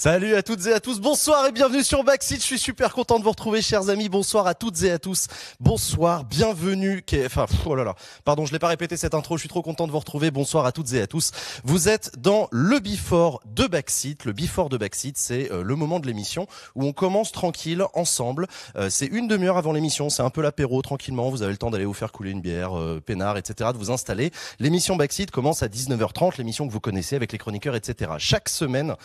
Salut à toutes et à tous, bonsoir et bienvenue sur Backseat. Je suis super content de vous retrouver, chers amis. Bonsoir à toutes et à tous. Bonsoir, bienvenue. Oh là là, pardon, je l'ai pas répété cette intro. Je suis trop content de vous retrouver. Bonsoir à toutes et à tous. Vous êtes dans le Before de Backseat. Le Before de Backseat, c'est le moment de l'émission où on commence tranquille ensemble. C'est une demi-heure avant l'émission. C'est un peu l'apéro tranquillement. Vous avez le temps d'aller vous faire couler une bière, peinard, etc., de vous installer. L'émission Backseat commence à 19h30. L'émission que vous connaissez avec les chroniqueurs, etc. Chaque semaine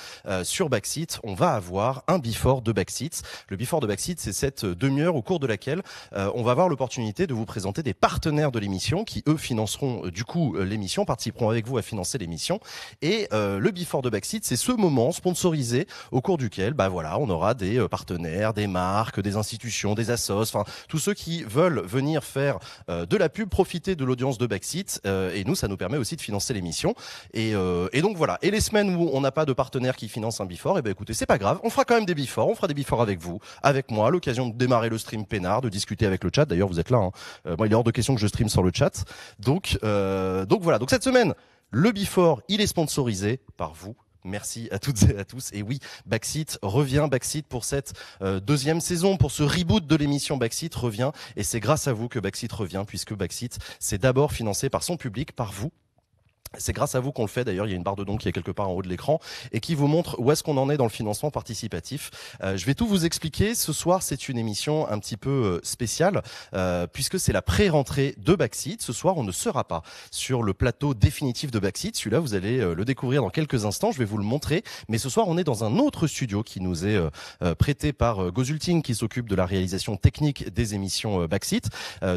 sur Backseat, on va avoir un Before de Backseat. Le Before de Backseat, c'est cette demi-heure au cours de laquelle on va avoir l'opportunité de vous présenter des partenaires de l'émission qui, eux, financeront du coup l'émission, participeront avec vous à financer l'émission. Et le Before de Backseat, c'est ce moment sponsorisé au cours duquel, voilà, on aura des partenaires, des marques, des institutions, des assos, enfin tous ceux qui veulent venir faire de la pub, profiter de l'audience de Backseat. Et nous, ça nous permet aussi de financer l'émission. Et donc voilà. Et les semaines où on n'a pas de partenaire qui finance un Before, écoutez, c'est pas grave, on fera quand même des Before, on fera des Before avec vous, avec moi, à l'occasion de démarrer le stream peinard, de discuter avec le chat. D'ailleurs, vous êtes là, hein. Moi, il est hors de question que je stream sans le chat. Donc voilà. Donc cette semaine, le Before, il est sponsorisé par vous. Merci à toutes et à tous. Et oui, Backseat revient, Backseat pour cette deuxième saison, pour ce reboot de l'émission Backseat revient. Et c'est grâce à vous que Backseat revient, puisque Backseat, c'est d'abord financé par son public, par vous. C'est grâce à vous qu'on le fait. D'ailleurs, il y a une barre de dons qui est quelque part en haut de l'écran et qui vous montre où est-ce qu'on en est dans le financement participatif. Je vais tout vous expliquer. Ce soir, c'est une émission un petit peu spéciale puisque c'est la pré-rentrée de Backseat. Ce soir, on ne sera pas sur le plateau définitif de Backseat. Celui-là, vous allez le découvrir dans quelques instants. Je vais vous le montrer. Mais ce soir, on est dans un autre studio qui nous est prêté par Gozulting, qui s'occupe de la réalisation technique des émissions Backseat.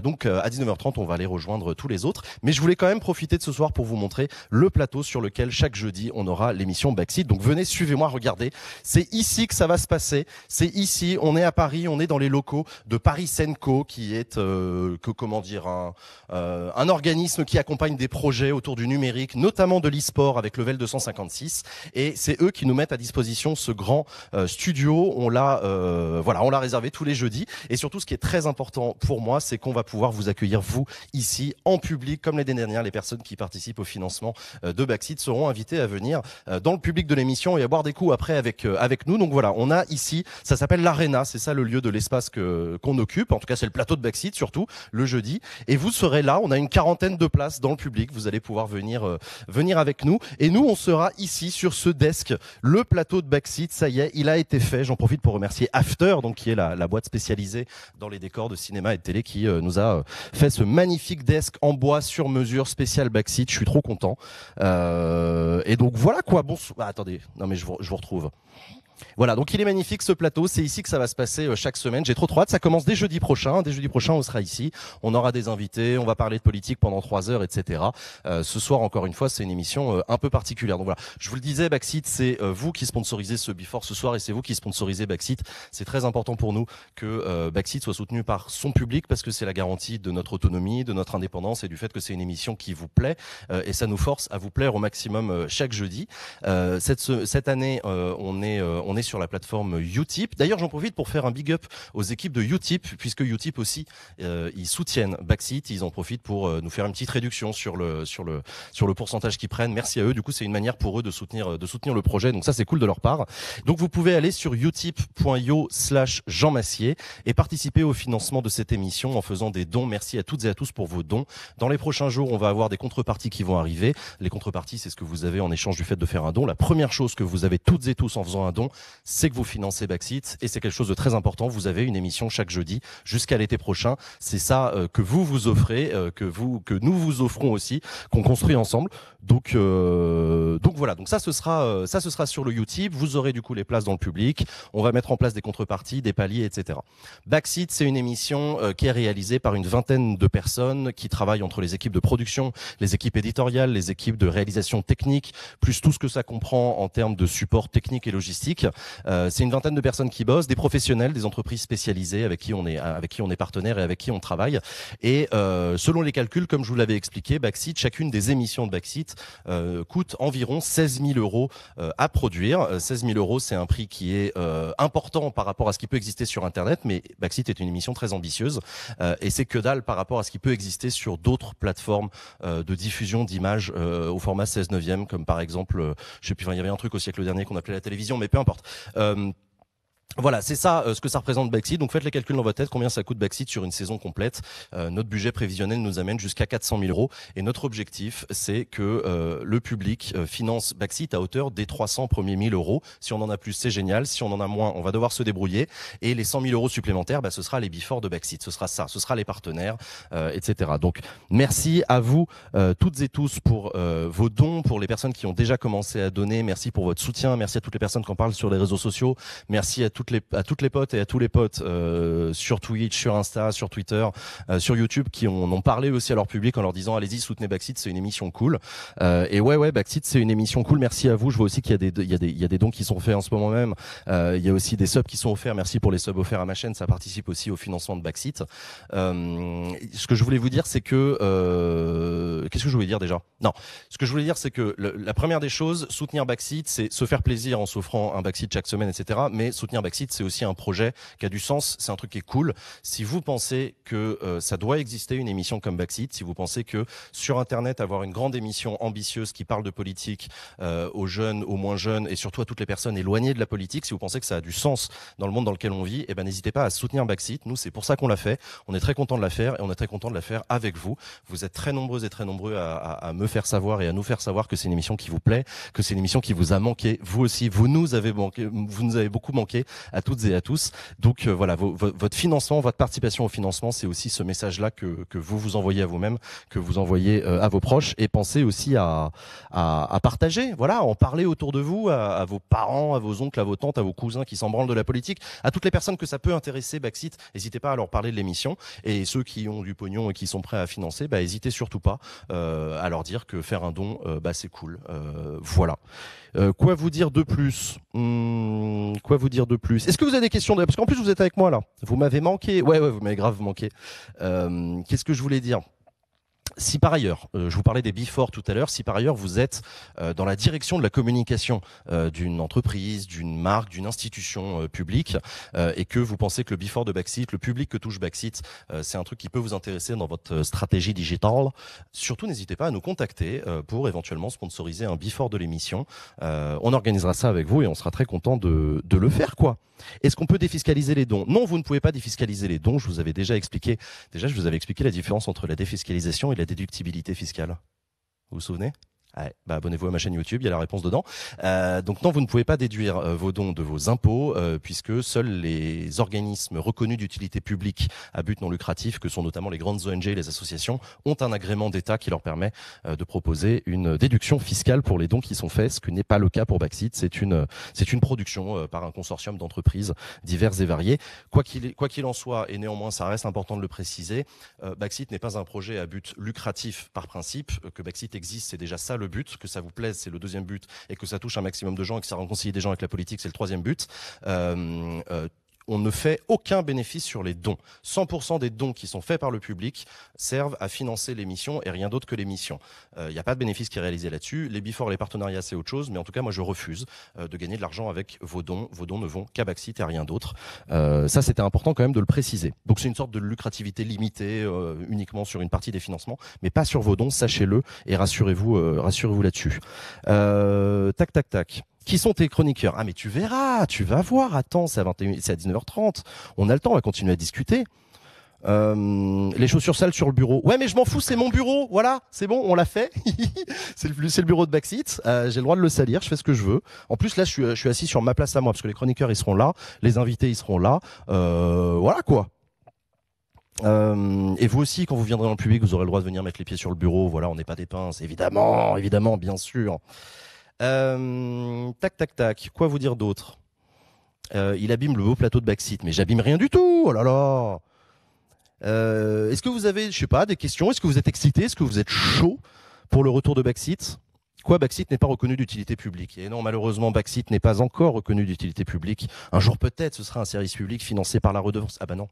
Donc, à 19h30, on va aller rejoindre tous les autres. Mais je voulais quand même profiter de ce soir pour vous montrer le plateau sur lequel chaque jeudi on aura l'émission Backseat. Donc venez, suivez-moi, regardez. C'est ici que ça va se passer. C'est ici, on est à Paris, on est dans les locaux de Paris Senco, qui est un organisme qui accompagne des projets autour du numérique, notamment de l'e-sport avec Level 256. Et c'est eux qui nous mettent à disposition ce grand studio. On l'a réservé tous les jeudis. Et surtout, ce qui est très important pour moi, c'est qu'on va pouvoir vous accueillir, vous, ici, en public, comme l'année dernière, les personnes qui participent au financement de Backseat seront invités à venir dans le public de l'émission et à boire des coups après avec nous. Donc voilà, on a ici, ça s'appelle l'Arena, c'est ça le lieu de l'espace qu'on occupe. En tout cas, c'est le plateau de Backseat surtout le jeudi. Et vous serez là, on a une quarantaine de places dans le public. Vous allez pouvoir venir avec nous. Et nous, on sera ici sur ce desk, le plateau de Backseat. Ça y est, il a été fait. J'en profite pour remercier After, donc qui est la boîte spécialisée dans les décors de cinéma et de télé, qui nous a fait ce magnifique desk en bois sur mesure spécial Backseat. Je suis trop content. Et donc voilà quoi. Bon, attendez, non mais je vous retrouve. Voilà, donc il est magnifique ce plateau, c'est ici que ça va se passer chaque semaine. J'ai trop hâte, ça commence dès jeudi prochain. Dès jeudi prochain, on sera ici, on aura des invités, on va parler de politique pendant 3 heures, etc. Ce soir, encore une fois, c'est une émission un peu particulière. Donc voilà, je vous le disais, Backseat, c'est vous qui sponsorisez ce Before ce soir et c'est vous qui sponsorisez Backseat. C'est très important pour nous que Backseat soit soutenu par son public parce que c'est la garantie de notre autonomie, de notre indépendance et du fait que c'est une émission qui vous plaît et ça nous force à vous plaire au maximum chaque jeudi. Cette année, on est sur la plateforme Utip. D'ailleurs, j'en profite pour faire un big up aux équipes de Utip, puisque Utip aussi, ils soutiennent Backseat. Ils en profitent pour nous faire une petite réduction sur le pourcentage qu'ils prennent. Merci à eux. Du coup, c'est une manière pour eux de soutenir le projet. Donc ça, c'est cool de leur part. Donc, vous pouvez aller sur utip.io/Jean Massier et participer au financement de cette émission en faisant des dons. Merci à toutes et à tous pour vos dons. Dans les prochains jours, on va avoir des contreparties qui vont arriver. Les contreparties, c'est ce que vous avez en échange du fait de faire un don. La première chose que vous avez toutes et tous en faisant un don, c'est que vous financez Backseat et c'est quelque chose de très important. Vous avez une émission chaque jeudi jusqu'à l'été prochain. C'est ça que vous offrez, que nous vous offrons aussi, qu'on construit ensemble. Donc voilà. Donc ça ce sera sur le Utip. Vous aurez du coup les places dans le public. On va mettre en place des contreparties, des paliers, etc. Backseat, c'est une émission qui est réalisée par une vingtaine de personnes qui travaillent entre les équipes de production, les équipes éditoriales, les équipes de réalisation technique, plus tout ce que ça comprend en termes de support technique et logistique. C'est une vingtaine de personnes qui bossent, des professionnels, des entreprises spécialisées avec qui on est partenaire et avec qui on travaille. Et selon les calculs, comme je vous l'avais expliqué, Backseat, chacune des émissions de Backseat coûte environ 16 000 euros à produire. 16 000 euros, c'est un prix qui est important par rapport à ce qui peut exister sur Internet, mais Backseat est une émission très ambitieuse et c'est que dalle par rapport à ce qui peut exister sur d'autres plateformes de diffusion d'images au format 16/9, comme par exemple, je sais plus, il y avait un truc au siècle dernier qu'on appelait la télévision, mais peu importe. importe. Voilà, c'est ça ce que ça représente Backseat. Donc faites les calculs dans votre tête, combien ça coûte Backseat sur une saison complète. Notre budget prévisionnel nous amène jusqu'à 400 000 euros. Et notre objectif, c'est que le public finance Backseat à hauteur des 300 premiers 1000 euros. Si on en a plus, c'est génial. Si on en a moins, on va devoir se débrouiller. Et les 100 000 euros supplémentaires, ce sera les before de Backseat. Ce sera ça, ce sera les partenaires, etc. Donc merci à vous toutes et tous pour vos dons, pour les personnes qui ont déjà commencé à donner. Merci pour votre soutien. Merci à toutes les personnes qui en parlent sur les réseaux sociaux. Merci à toutes les potes et à tous les potes sur Twitch, sur Insta, sur Twitter, sur YouTube qui ont parlé aussi à leur public en leur disant allez-y, soutenez Backseat, c'est une émission cool. Et ouais, Backseat, c'est une émission cool. Merci à vous. Je vois aussi qu'il y a des dons qui sont faits en ce moment même. Il y a aussi des subs qui sont offerts. Merci pour les subs offerts à ma chaîne. Ça participe aussi au financement de Backseat. Ce que je voulais vous dire, c'est que qu'est-ce que je voulais dire déjà ? Non, ce que je voulais dire, c'est que la première des choses, soutenir Backseat, c'est se faire plaisir en s'offrant un Backseat chaque semaine, etc. Mais soutenir Backseat, c'est aussi un projet qui a du sens, c'est un truc qui est cool. Si vous pensez que ça doit exister une émission comme Backseat, si vous pensez que sur Internet, avoir une grande émission ambitieuse qui parle de politique aux jeunes, aux moins jeunes et surtout à toutes les personnes éloignées de la politique, si vous pensez que ça a du sens dans le monde dans lequel on vit, n'hésitez pas à soutenir Backseat. Nous, c'est pour ça qu'on l'a fait. On est très content de la faire et on est très content de la faire avec vous. Vous êtes très nombreuses et très nombreux à me faire savoir et à nous faire savoir que c'est une émission qui vous plaît, que c'est une émission qui vous a manqué. Vous aussi, vous nous avez beaucoup manqué à toutes et à tous. Donc voilà, votre financement, votre participation au financement, c'est aussi ce message-là que vous envoyez à vous-même, que vous envoyez à vos proches, et pensez aussi à partager, voilà, en parler autour de vous, à vos parents, à vos oncles, à vos tantes, à vos cousins qui s'en branlent de la politique, à toutes les personnes que ça peut intéresser Backseat. N'hésitez pas à leur parler de l'émission, et ceux qui ont du pognon et qui sont prêts à financer, n'hésitez surtout pas à leur dire que faire un don, c'est cool. Voilà. Quoi vous dire de plus ? Quoi vous dire de plus ? Est-ce que vous avez des questions ? Parce qu'en plus vous êtes avec moi là. Vous m'avez manqué. Ouais, vous m'avez grave manqué. Qu'est-ce que je voulais dire ? Si par ailleurs, je vous parlais des before tout à l'heure, si par ailleurs vous êtes dans la direction de la communication d'une entreprise, d'une marque, d'une institution publique, et que vous pensez que le before de Backseat, le public que touche Backseat, c'est un truc qui peut vous intéresser dans votre stratégie digitale, surtout n'hésitez pas à nous contacter pour éventuellement sponsoriser un before de l'émission. On organisera ça avec vous et on sera très content de le faire, quoi. Est-ce qu'on peut défiscaliser les dons ? Non, vous ne pouvez pas défiscaliser les dons. Je vous avais déjà expliqué. Déjà, je vous avais expliqué la différence entre la défiscalisation et la déductibilité fiscale. Vous vous souvenez ? Ouais, abonnez-vous à ma chaîne YouTube, il y a la réponse dedans. Donc non, vous ne pouvez pas déduire vos dons de vos impôts puisque seuls les organismes reconnus d'utilité publique à but non lucratif, que sont notamment les grandes ONG et les associations, ont un agrément d'État qui leur permet de proposer une déduction fiscale pour les dons qui sont faits, ce qui n'est pas le cas pour Backseat. C'est une production par un consortium d'entreprises diverses et variées. Quoi qu'il en soit, et néanmoins ça reste important de le préciser, Backseat n'est pas un projet à but lucratif par principe. Que Backseat existe, c'est déjà ça le but, que ça vous plaise, c'est le deuxième but, et que ça touche un maximum de gens et que ça réconcilie des gens avec la politique, c'est le troisième but. On ne fait aucun bénéfice sur les dons. 100% des dons qui sont faits par le public servent à financer l'émission et rien d'autre que l'émission. Il n'y a pas de bénéfice qui est réalisé là-dessus. Les before, les partenariats, c'est autre chose, mais en tout cas, moi, je refuse de gagner de l'argent avec vos dons. Vos dons ne vont qu'à Backseat et à rien d'autre. Ça, c'était important quand même de le préciser. Donc, c'est une sorte de lucrativité limitée uniquement sur une partie des financements, mais pas sur vos dons, sachez-le, et rassurez-vous là-dessus. Tac. Qui sont tes chroniqueurs ? Ah mais tu verras, tu vas voir, attends, c'est à 19h30. On a le temps, on va continuer à discuter. Les chaussures sales sur le bureau. Ouais mais je m'en fous, c'est mon bureau, voilà, c'est bon, on l'a fait. c'est le bureau de Backseat, j'ai le droit de le salir, je fais ce que je veux. En plus là je suis assis sur ma place à moi, parce que les chroniqueurs ils seront là, les invités ils seront là, voilà quoi. Et vous aussi, quand vous viendrez dans le public, vous aurez le droit de venir mettre les pieds sur le bureau, voilà, on n'est pas des pinces, évidemment, bien sûr. Tac. Quoi vous dire d'autre ? Il abîme le beau plateau de Backseat, mais j'abîme rien du tout. Oh là là. Est-ce que vous avez, je sais pas, des questions ? Est-ce que vous êtes excité ? Est-ce que vous êtes chaud pour le retour de Backseat ? Quoi, Backseat n'est pas reconnu d'utilité publique. Et non, malheureusement, Backseat n'est pas encore reconnu d'utilité publique. Un jour peut-être, ce sera un service public financé par la redevance. Ah bah non.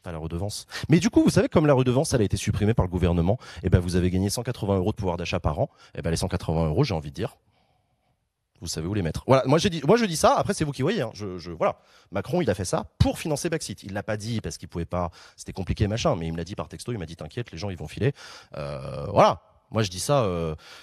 Pas la redevance. Mais du coup, vous savez, comme la redevance, elle a été supprimée par le gouvernement, vous avez gagné 180 € de pouvoir d'achat par an. Les 180 €, j'ai envie de dire, vous savez où les mettre. Voilà, moi je dis ça, après c'est vous qui voyez. Hein. Voilà. Macron, il a fait ça pour financer Backseat. Il l'a pas dit parce qu'il pouvait pas, c'était compliqué machin, mais il me l'a dit par texto, il m'a dit t'inquiète, les gens ils vont filer. Voilà. Moi, je dis ça,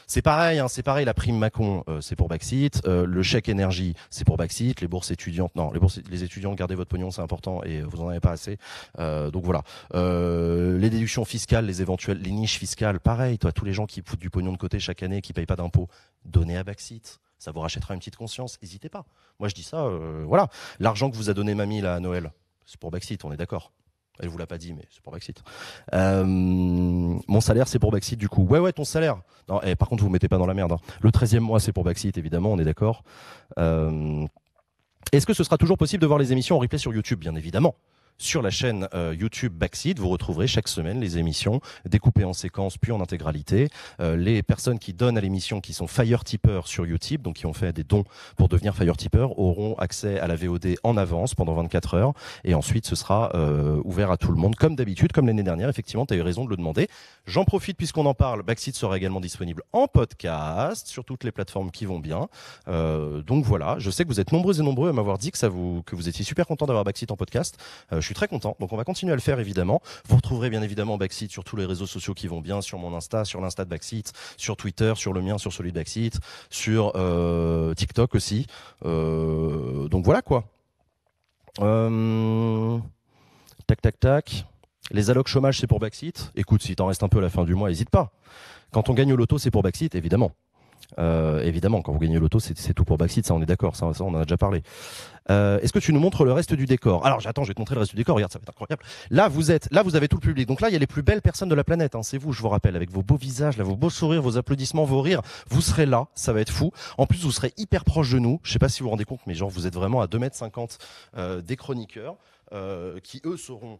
c'est pareil, hein, c'est pareil. La prime Macron, c'est pour Backseat. Le chèque énergie, c'est pour Backseat. Les bourses étudiantes, non, les étudiants, gardez votre pognon, c'est important et vous en avez pas assez. Donc voilà. Les déductions fiscales, les niches fiscales, pareil. Toi, tous les gens qui foutent du pognon de côté chaque année, qui payent pas d'impôts, donnez à Backseat. Ça vous rachètera une petite conscience. N'hésitez pas. Moi, je dis ça, voilà. L'argent que vous a donné mamie là à Noël, c'est pour Backseat, on est d'accord. Elle vous l'a pas dit, mais c'est pour Backseat. Mon salaire, c'est pour Backseat, du coup. Ouais, ton salaire. Non, par contre, vous mettez pas dans la merde. Hein. Le 13e mois, c'est pour Backseat, évidemment, on est d'accord. Est-ce que ce sera toujours possible de voir les émissions en replay sur YouTube? Bien évidemment. Sur la chaîne YouTube Backseat, vous retrouverez chaque semaine les émissions découpées en séquences puis en intégralité. Les personnes qui donnent à l'émission, qui sont Fire Tipper sur YouTube, donc qui ont fait des dons pour devenir Fire Tipper, auront accès à la VOD en avance pendant 24 heures. Et ensuite, ce sera ouvert à tout le monde, comme d'habitude, comme l'année dernière. Effectivement, tu as eu raison de le demander. J'en profite puisqu'on en parle. Backseat sera également disponible en podcast sur toutes les plateformes qui vont bien. Donc voilà, je sais que vous êtes nombreux et nombreux à m'avoir dit que vous étiez super contents d'avoir Backseat en podcast. Je suis très content, donc on va continuer à le faire évidemment. Vous retrouverez bien évidemment Backseat sur tous les réseaux sociaux qui vont bien, sur mon Insta, sur l'Insta de Backseat, sur Twitter, sur le mien, sur celui de Backseat, sur TikTok aussi. Donc voilà quoi. Tac. Les allocs chômage, c'est pour Backseat. Écoute, si t'en restes un peu à la fin du mois, n'hésite pas. Quand on gagne au loto, c'est pour Backseat, évidemment. Évidemment, quand vous gagnez l'auto, c'est tout pour Backseat, ça on est d'accord, ça on en a déjà parlé. Est-ce que tu nous montres le reste du décor? Alors j'attends, je vais te montrer le reste du décor, regarde, ça va être incroyable. Là vous avez tout le public, donc là il y a les plus belles personnes de la planète, hein. C'est vous, je vous rappelle, avec vos beaux visages, là, vos beaux sourires, vos applaudissements, vos rires, vous serez là, ça va être fou. En plus vous serez hyper proche de nous, je sais pas si vous vous rendez compte, mais genre vous êtes vraiment à 2,50 m des chroniqueurs, qui eux seront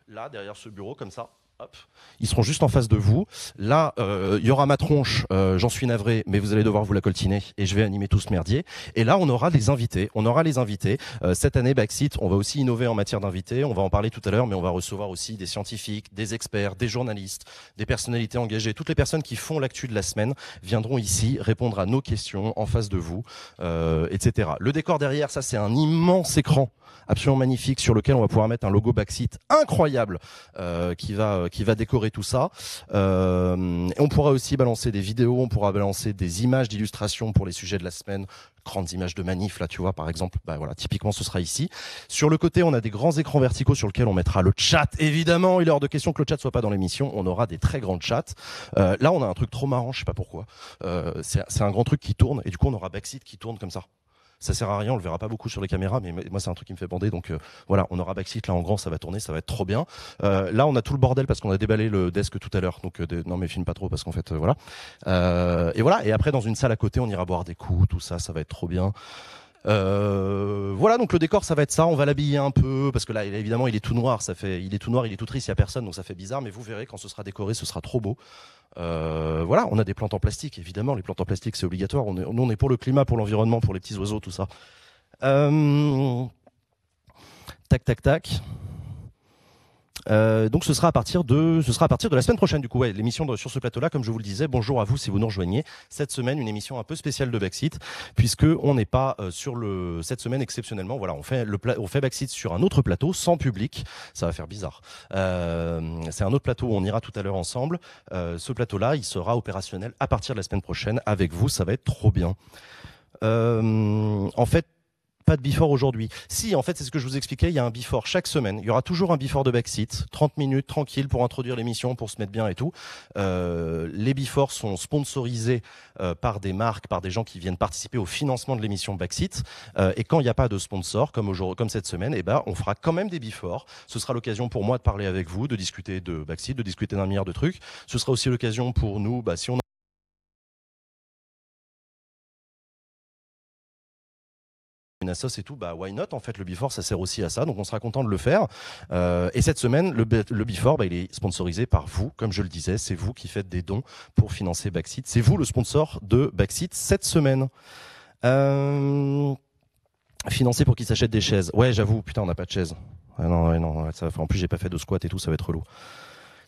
là, derrière ce bureau, comme ça. Hop. Ils seront juste en face de vous. Là, il y aura ma tronche, j'en suis navré, mais vous allez devoir vous la coltiner et je vais animer tout ce merdier. Et là, on aura des invités. On aura les invités. Cette année, Backseat, on va aussi innover en matière d'invités. On va en parler tout à l'heure, mais on va recevoir aussi des scientifiques, des experts, des journalistes, des personnalités engagées. Toutes les personnes qui font l'actu de la semaine viendront ici répondre à nos questions en face de vous, etc. Le décor derrière, ça, c'est un immense écran absolument magnifique sur lequel on va pouvoir mettre un logo Backseat incroyable qui va décorer tout ça. On pourra aussi balancer des vidéos, on pourra balancer des images d'illustration pour les sujets de la semaine, grandes images de manif là, tu vois, par exemple. Bah voilà, typiquement ce sera ici. Sur le côté, on a des grands écrans verticaux sur lesquels on mettra le chat. Évidemment, il est hors de question que le chat soit pas dans l'émission. On aura des très grands chats. Là, on a un truc trop marrant, je sais pas pourquoi. C'est un grand truc qui tourne et du coup, on aura Backseat qui tourne comme ça. Ça sert à rien, on le verra pas beaucoup sur les caméras, mais moi c'est un truc qui me fait bander, donc voilà, on aura Backseat là en grand, ça va tourner, ça va être trop bien. Là on a tout le bordel parce qu'on a déballé le desk tout à l'heure, donc non mais filme pas trop parce qu'en fait voilà. Et voilà, et après dans une salle à côté on ira boire des coups, tout ça, ça va être trop bien. Voilà, donc le décor ça va être ça, on va l'habiller un peu parce que là évidemment il est tout noir, il est tout noir, il est tout triste, il y a personne, donc ça fait bizarre, mais vous verrez quand ce sera décoré, ce sera trop beau. Voilà, on a des plantes en plastique, évidemment, les plantes en plastique c'est obligatoire, nous on est pour le climat, pour l'environnement, pour les petits oiseaux, tout ça. Tac. Donc ce sera à partir de la semaine prochaine du coup, ouais, l'émission sur ce plateau-là, comme je vous le disais. Bonjour à vous si vous nous rejoignez. Cette semaine, une émission un peu spéciale de Backseat, puisque on n'est pas cette semaine exceptionnellement. Voilà, on fait Backseat sur un autre plateau sans public. Ça va faire bizarre. C'est un autre plateau où on ira tout à l'heure ensemble. Ce plateau-là, il sera opérationnel à partir de la semaine prochaine avec vous. Ça va être trop bien. En fait. Pas de before aujourd'hui. Si, en fait, c'est ce que je vous expliquais, il y a un before chaque semaine. Il y aura toujours un before de Backseat, 30 minutes, tranquille, pour introduire l'émission, pour se mettre bien et tout. Les before sont sponsorisés par des marques, par des gens qui viennent participer au financement de l'émission Backseat. Et quand il n'y a pas de sponsor, comme cette semaine, eh ben, on fera quand même des before. Ce sera l'occasion pour moi de parler avec vous, de discuter de Backseat, de discuter d'un milliard de trucs. Ce sera aussi l'occasion pour nous, si on une assos et tout, why not, en fait, le before ça sert aussi à ça, donc on sera content de le faire. Et cette semaine le before il est sponsorisé par vous, comme je le disais, c'est vous qui faites des dons pour financer Backseat, c'est vous le sponsor de Backseat cette semaine. Financé pour qu'ils s'achètent des chaises. Ouais, j'avoue, putain, on n'a pas de chaises. Non, en plus j'ai pas fait de squat et tout, ça va être relou.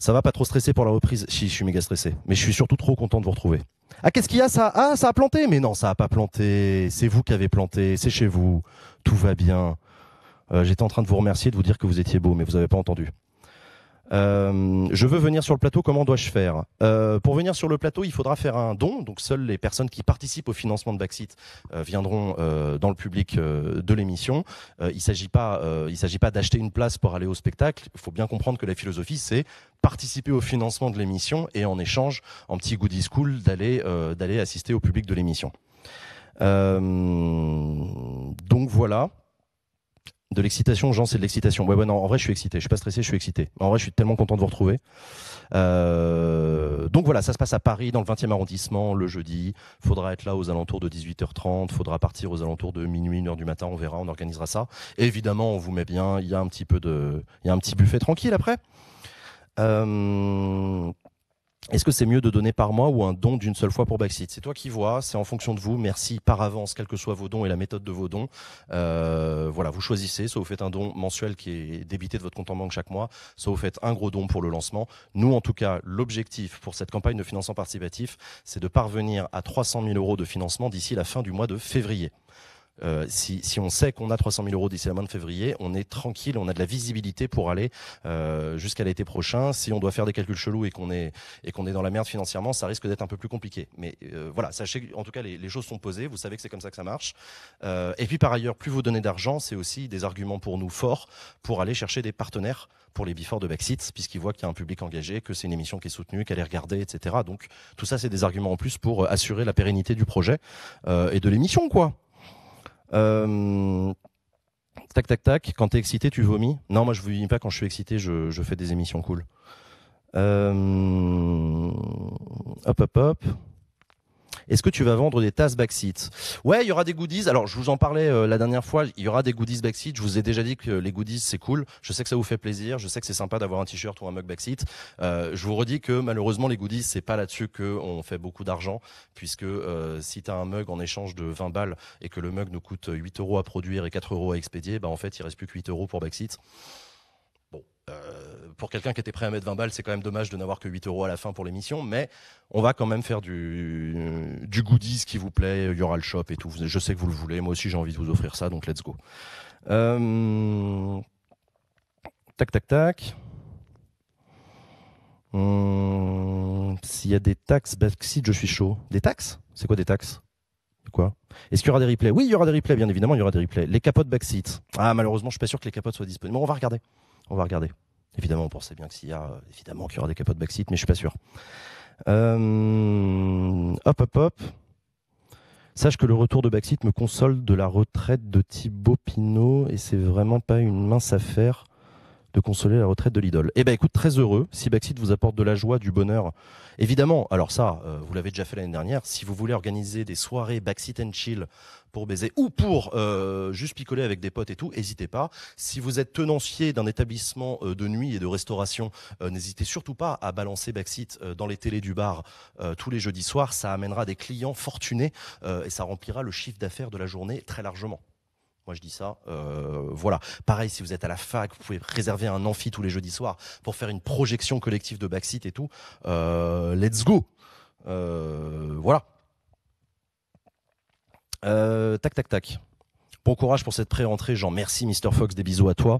Ça va, pas trop stressé pour la reprise? Si, je suis méga stressé. Mais je suis surtout trop content de vous retrouver. Ah, qu'est-ce qu'il y a ça? Ah, ça a planté? Mais non, ça a pas planté. C'est vous qui avez planté. C'est chez vous. Tout va bien. J'étais en train de vous remercier, de vous dire que vous étiez beau, mais vous avez pas entendu. Je veux venir sur le plateau, comment dois-je faire? Pour venir sur le plateau, il faudra faire un don. Donc seules les personnes qui participent au financement de Backseat viendront dans le public de l'émission. Il s'agit pas d'acheter une place pour aller au spectacle. Il faut bien comprendre que la philosophie, c'est participer au financement de l'émission et en échange, en petit goodies cool, d'aller assister au public de l'émission. Donc voilà. De l'excitation, Jean, c'est de l'excitation. Ouais, non, en vrai, je suis excité. Je suis pas stressé, je suis excité. En vrai, je suis tellement content de vous retrouver. Donc voilà, ça se passe à Paris, dans le 20e arrondissement, le jeudi. Faudra être là aux alentours de 18h30. Faudra partir aux alentours de minuit, 1h du matin. On verra, on organisera ça. Et évidemment, on vous met bien. Il y a un petit buffet tranquille après. Est-ce que c'est mieux de donner par mois ou un don d'une seule fois pour Backseat? C'est toi qui vois, c'est en fonction de vous. Merci par avance, quels que soient vos dons et la méthode de vos dons. Voilà, vous choisissez, soit vous faites un don mensuel qui est débité de votre compte en banque chaque mois, soit vous faites un gros don pour le lancement. Nous, en tout cas, l'objectif pour cette campagne de financement participatif, c'est de parvenir à 300 000 € de financement d'ici la fin du mois de février. Si on sait qu'on a 300 000 € d'ici la fin de février, on est tranquille, on a de la visibilité pour aller jusqu'à l'été prochain. Si on doit faire des calculs chelous et qu'on est dans la merde financièrement, ça risque d'être un peu plus compliqué. Mais voilà, sachez en tout cas les choses sont posées, vous savez que c'est comme ça que ça marche. Et puis par ailleurs, plus vous donnez d'argent, c'est aussi des arguments pour nous forts pour aller chercher des partenaires pour les before de Backseat, puisqu'ils voient qu'il y a un public engagé, que c'est une émission qui est soutenue, qu'elle est regardée, etc. Donc tout ça, c'est des arguments en plus pour assurer la pérennité du projet et de l'émission, quoi. Tac tac tac, quand t'es excité tu vomis? Non, moi je vomis pas quand je suis excité, je fais des émissions cool. Hop hop hop. Est-ce que tu vas vendre des tasses Backseat? Ouais, il y aura des goodies. Alors, je vous en parlais la dernière fois. Il y aura des goodies Backseat. Je vous ai déjà dit que les goodies, c'est cool. Je sais que ça vous fait plaisir. Je sais que c'est sympa d'avoir un t-shirt ou un mug Backseat. Je vous redis que malheureusement, les goodies, c'est pas là-dessus qu'on fait beaucoup d'argent. Puisque si tu as un mug en échange de 20 balles et que le mug nous coûte 8 € à produire et 4 € à expédier, bah en fait, il reste plus que 8 € pour Backseat. Bon, pour quelqu'un qui était prêt à mettre 20 balles, c'est quand même dommage de n'avoir que 8 € à la fin pour l'émission, mais on va quand même faire du goodies qui vous plaît, il y aura le shop et tout. Je sais que vous le voulez, moi aussi j'ai envie de vous offrir ça, donc let's go. Tac, tac, tac. S'il y a des taxes Backseat, je suis chaud. Des taxes? C'est quoi des taxes? Quoi? Est-ce qu'il y aura des replays? Oui, il y aura des replays, bien évidemment, il y aura des replays. Les capotes Backseat. Ah, malheureusement, je suis pas sûr que les capotes soient disponibles. Mais on va regarder. On va regarder. Évidemment, on pensait bien que évidemment qu'il y aura des capotes Backseat, mais je suis pas sûr. Hop, hop, hop. Sache que le retour de Backseat me console de la retraite de Thibaut Pinot et c'est vraiment pas une mince affaire de consoler la retraite de l'idole. Eh ben écoute, très heureux. Si Backseat vous apporte de la joie, du bonheur, évidemment. Alors ça, vous l'avez déjà fait l'année dernière. Si vous voulez organiser des soirées Backseat and Chill pour baiser ou pour juste picoler avec des potes et tout, n'hésitez pas. Si vous êtes tenancier d'un établissement de nuit et de restauration, n'hésitez surtout pas à balancer Backseat dans les télés du bar tous les jeudis soirs. Ça amènera des clients fortunés et ça remplira le chiffre d'affaires de la journée très largement. Moi, je dis ça. Voilà. Pareil, si vous êtes à la fac, vous pouvez réserver un amphi tous les jeudis soirs pour faire une projection collective de Backseat et tout. Let's go. Voilà. Tac, tac, tac. Bon courage pour cette pré-rentrée, Jean. Merci, Mr. Fox. Des bisous à toi.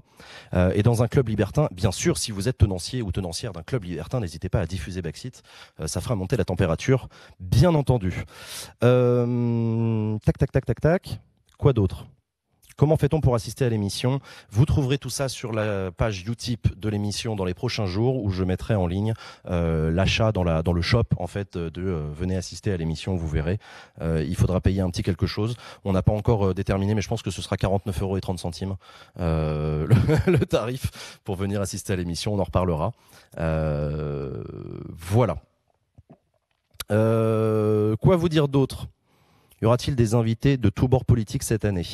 Et dans un club libertin, bien sûr, si vous êtes tenancier ou tenancière d'un club libertin, n'hésitez pas à diffuser Backseat. Ça fera monter la température, bien entendu. Tac, tac, tac, tac, tac. Quoi d'autre? Comment fait-on pour assister à l'émission? Vous trouverez tout ça sur la page Utip de l'émission dans les prochains jours où je mettrai en ligne l'achat dans le shop en fait venez assister à l'émission, vous verrez. Il faudra payer un petit quelque chose. On n'a pas encore déterminé, mais je pense que ce sera 49,30 € le tarif pour venir assister à l'émission. On en reparlera. Voilà. Quoi vous dire d'autre? Y aura-t-il des invités de tous bords politiques cette année?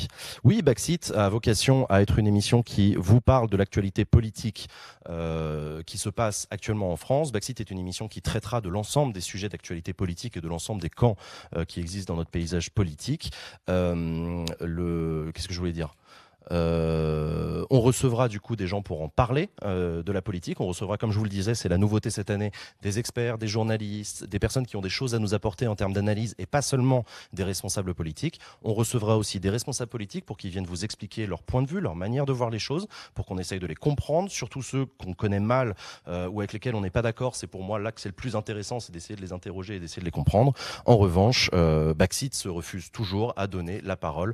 Oui, Backseat a vocation à être une émission qui vous parle de l'actualité politique qui se passe actuellement en France. Backseat est une émission qui traitera de l'ensemble des sujets d'actualité politique et de l'ensemble des camps qui existent dans notre paysage politique. Qu'est-ce que je voulais dire? On recevra du coup des gens pour en parler de la politique. On recevra, comme je vous le disais, c'est la nouveauté cette année, des experts, des journalistes, des personnes qui ont des choses à nous apporter en termes d'analyse et pas seulement des responsables politiques. On recevra aussi des responsables politiques pour qu'ils viennent vous expliquer leur point de vue, leur manière de voir les choses, pour qu'on essaye de les comprendre, surtout ceux qu'on connaît mal ou avec lesquels on n'est pas d'accord. C'est pour moi là que c'est le plus intéressant, c'est d'essayer de les interroger et d'essayer de les comprendre. En revanche, Backseat se refuse toujours à donner la parole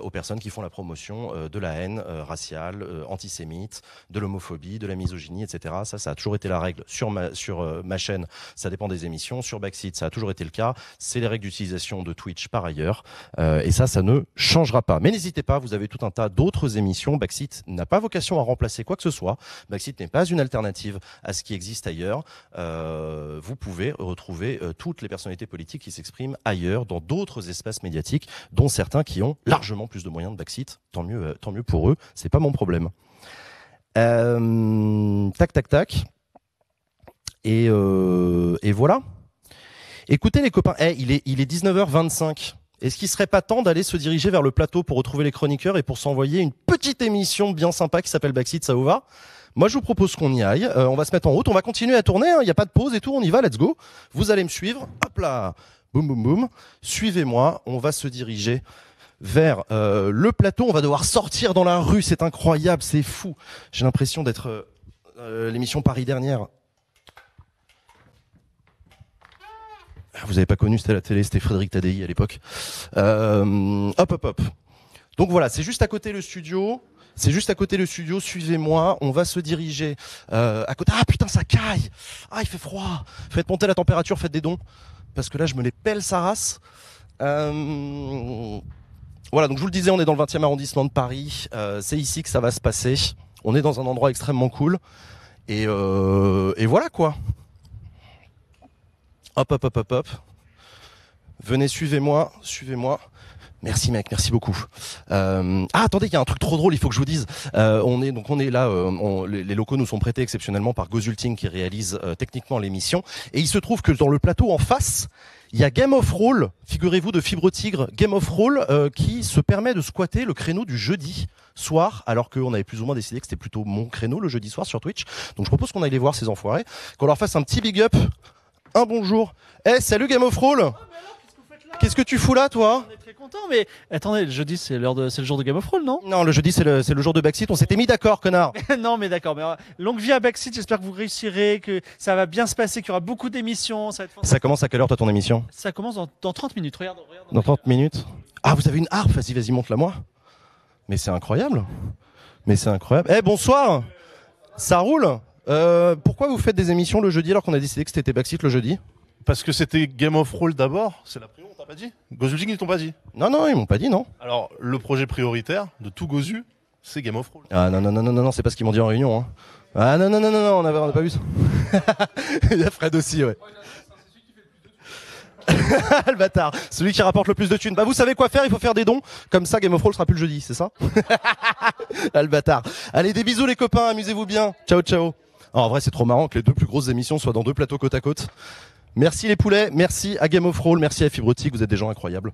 aux personnes qui font la promotion de la haine raciale, antisémite, de l'homophobie, de la misogynie, etc. Ça a toujours été la règle sur ma chaîne. Ça dépend des émissions. Sur Backseat, ça a toujours été le cas. C'est les règles d'utilisation de Twitch par ailleurs. Et ça ne changera pas. Mais n'hésitez pas, vous avez tout un tas d'autres émissions. Backseat n'a pas vocation à remplacer quoi que ce soit. Backseat n'est pas une alternative à ce qui existe ailleurs. Vous pouvez retrouver toutes les personnalités politiques qui s'expriment ailleurs, dans d'autres espaces médiatiques, dont certains qui ont largement plus de moyens de Backseat. Tant mieux pour eux. C'est pas mon problème. Tac, tac, tac. Et voilà. Écoutez les copains, il est 19h25. Est-ce qu'il serait pas temps d'aller se diriger vers le plateau pour retrouver les chroniqueurs et pour s'envoyer une petite émission bien sympa qui s'appelle Backseat, ça vous va? Moi, je vous propose qu'on y aille. On va se mettre en route, on va continuer à tourner. Il n'y a pas de pause et tout, on y va, let's go. Vous allez me suivre. Hop là, boum, boum, boum. Suivez-moi, on va se diriger vers le plateau. On va devoir sortir dans la rue, c'est incroyable, c'est fou. J'ai l'impression d'être l'émission Paris dernière. Vous avez pas connu, c'était la télé, c'était Frédéric Tadei à l'époque. Hop. Donc voilà, c'est juste à côté le studio. Suivez-moi, on va se diriger à côté. Ah putain, ça caille. Ah, il fait froid. Faites monter la température, faites des dons. Parce que là, je me les pèle sa race. Voilà, donc je vous le disais, on est dans le 20e arrondissement de Paris. C'est ici que ça va se passer. On est dans un endroit extrêmement cool. Et voilà quoi. Hop. Venez, suivez-moi. Merci mec, merci beaucoup. Attendez, il y a un truc trop drôle, il faut que je vous dise. On est là, les locaux nous sont prêtés exceptionnellement par Gozulting qui réalise techniquement l'émission. Et il se trouve que dans le plateau en face, il y a Game of Roll, figurez-vous, de Fibre Tigre, Game of Roll qui se permet de squatter le créneau du jeudi soir, alors qu'on avait plus ou moins décidé que c'était plutôt mon créneau le jeudi soir sur Twitch. Donc je propose qu'on aille les voir ces enfoirés, qu'on leur fasse un petit big up. Un bonjour. Salut Game of Roll. Qu'est-ce que tu fous là, toi? On est très content, mais attendez, le jeudi c'est le jour de Game of Thrones, non? Non, le jeudi c'est le jour de Backseat. On s'était mis d'accord, connard. Non, mais d'accord. Mais longue vie à Backseat. J'espère que vous réussirez, que ça va bien se passer, qu'il y aura beaucoup d'émissions. Ça commence à quelle heure toi ton émission? Ça commence dans 30 minutes. Regarde. Dans 30 minutes. Ah, vous avez une harpe. Vas-y, montre-la-moi. Mais c'est incroyable. Bonsoir. Ça roule. Pourquoi vous faites des émissions le jeudi alors qu'on a décidé que c'était Backseat le jeudi? Parce que c'était Game of Roll d'abord, c'est la priorité, on t'a pas dit? Gozulting, ils t'ont pas dit? Non, ils m'ont pas dit, non. Alors, le projet prioritaire de tout Gozu, c'est Game of Roll. Ah non, c'est pas ce qu'ils m'ont dit en réunion. Hein. Ah non, on n'a pas vu ça. Il y a Fred aussi, ouais. Le bâtard, celui qui rapporte le plus de thunes. Bah vous savez quoi faire, il faut faire des dons. Comme ça Game of Roll sera plus le jeudi, c'est ça? Le bâtard. Allez, des bisous les copains, amusez-vous bien. Ciao. Alors, en vrai c'est trop marrant que les deux plus grosses émissions soient dans deux plateaux côte à côte. Merci les poulets, merci à Game of Roll, merci à Fibre Tigre, vous êtes des gens incroyables.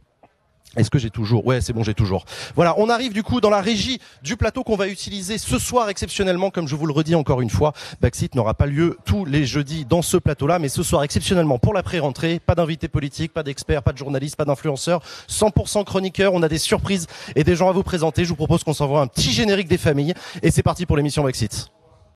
Est-ce que j'ai toujours? Ouais, c'est bon, j'ai toujours. Voilà, on arrive du coup dans la régie du plateau qu'on va utiliser ce soir exceptionnellement, comme je vous le redis encore une fois. Backseat n'aura pas lieu tous les jeudis dans ce plateau-là, mais ce soir exceptionnellement pour la pré-rentrée, pas d'invités politiques, pas d'experts, pas de journalistes, pas d'influenceurs, 100% chroniqueurs, on a des surprises et des gens à vous présenter. Je vous propose qu'on s'envoie un petit générique des familles et c'est parti pour l'émission Backseat.